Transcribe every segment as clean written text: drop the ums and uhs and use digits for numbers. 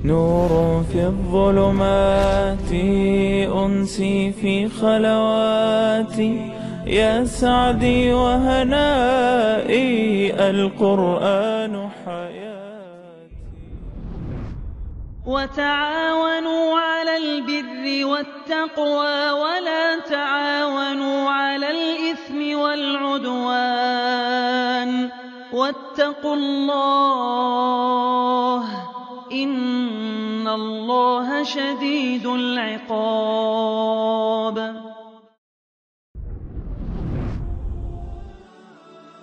نور في الظلمات أنسي في خلواتي يا سعدي وهنائي القرآن حياتي. وتعاونوا على البر والتقوى ولا تعاونوا على الإثم والعدوان واتقوا الله إن الله شديد العقاب.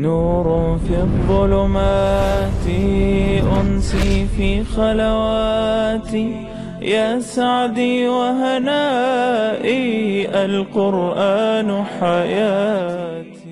نور في الظلمات أنسي في خلواتي يا سعدي وهنائي القرآن حياتي.